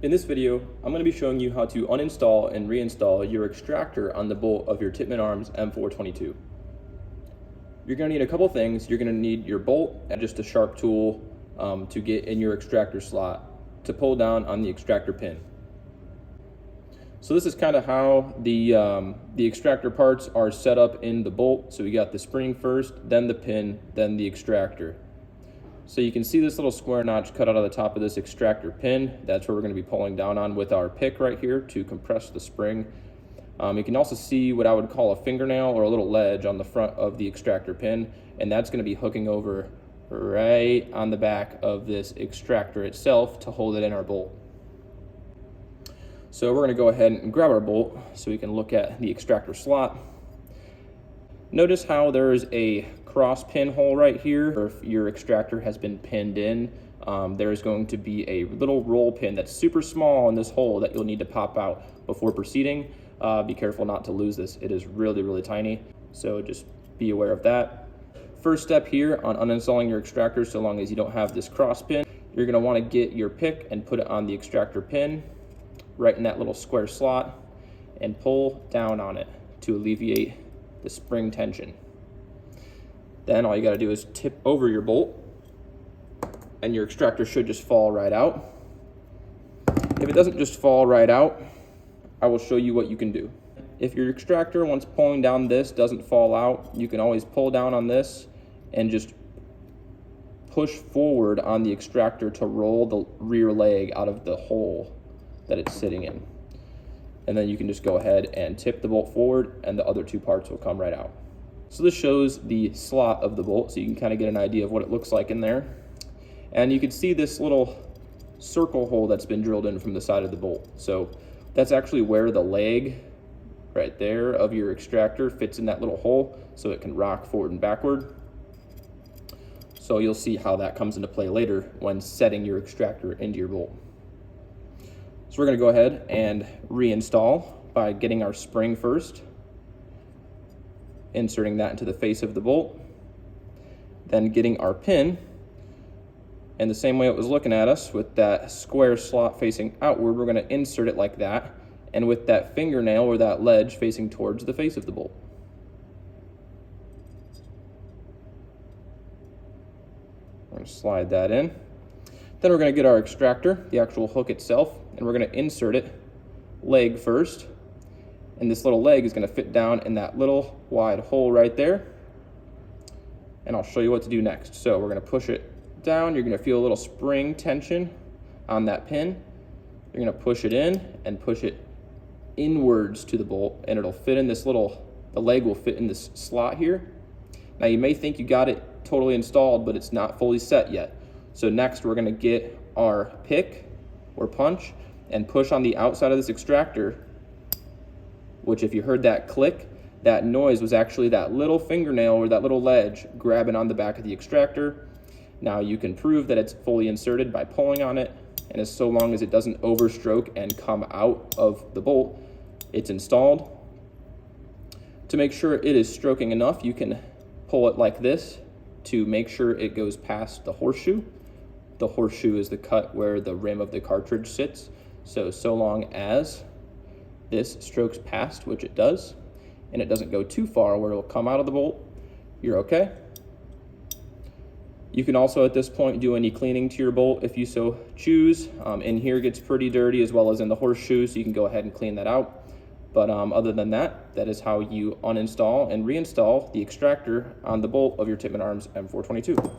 In this video, I'm going to be showing you how to uninstall and reinstall your extractor on the bolt of your Tippmann Arms M422. You're going to need a couple things. You're going to need your bolt and just a sharp tool to get in your extractor slot to pull down on the extractor pin. So this is kind of how the extractor parts are set up in the bolt. So we got the spring first, then the pin, then the extractor. So you can see this little square notch cut out of the top of this extractor pin. That's where we're going to be pulling down on with our pick right here to compress the spring. You can also see what I would call a fingernail or a little ledge on the front of the extractor pin, and that's going to be hooking over right on the back of this extractor itself to hold it in our bolt. So we're going to go ahead and grab our bolt so we can look at the extractor slot. Notice how there's a cross pin hole right here. If your extractor has been pinned in, there's going to be a little roll pin that's super small in this hole that you'll need to pop out before proceeding. Be careful not to lose this. It is really, really tiny, so just be aware of that. First step here on uninstalling your extractor, so long as you don't have this cross pin, you're going to want to get your pick and put it on the extractor pin right in that little square slot and pull down on it to alleviate the spring tension. Then all you got to do is tip over your bolt and your extractor should just fall right out. If it doesn't just fall right out, I will show you what you can do. If your extractor, once pulling down this, doesn't fall out, you can always pull down on this and just push forward on the extractor to roll the rear leg out of the hole that it's sitting in. And then you can just go ahead and tip the bolt forward and the other two parts will come right out. So this shows the slot of the bolt, so you can kind of get an idea of what it looks like in there. And you can see this little circle hole that's been drilled in from the side of the bolt. So that's actually where the leg right there of your extractor fits in that little hole so it can rock forward and backward. So you'll see how that comes into play later when setting your extractor into your bolt. So we're going to go ahead and reinstall by getting our spring first, inserting that into the face of the bolt, then getting our pin, and the same way it was looking at us with that square slot facing outward, we're going to insert it like that, and with that fingernail or that ledge facing towards the face of the bolt. We're going to slide that in. Then we're going to get our extractor, the actual hook itself, and we're going to insert it leg first. And this little leg is going to fit down in that little wide hole right there. And I'll show you what to do next. So we're going to push it down. You're going to feel a little spring tension on that pin. You're going to push it in and push it inwards to the bolt, and it'll fit in this little, the leg will fit in this slot here. Now you may think you got it totally installed, but it's not fully set yet. So next we're going to get our pick or punch and push on the outside of this extractor, which if you heard that click, that noise was actually that little fingernail or that little ledge grabbing on the back of the extractor. Now you can prove that it's fully inserted by pulling on it, and as so long as it doesn't overstroke and come out of the bolt, it's installed. To make sure it is stroking enough, you can pull it like this to make sure it goes past the horseshoe. The horseshoe is the cut where the rim of the cartridge sits. So long as this strokes past, which it does, and it doesn't go too far where it'll come out of the bolt, you're okay. You can also at this point do any cleaning to your bolt if you so choose. In here gets pretty dirty as well as in the horseshoe, so you can go ahead and clean that out. But other than that, that is how you uninstall and reinstall the extractor on the bolt of your Tippmann Arms M422.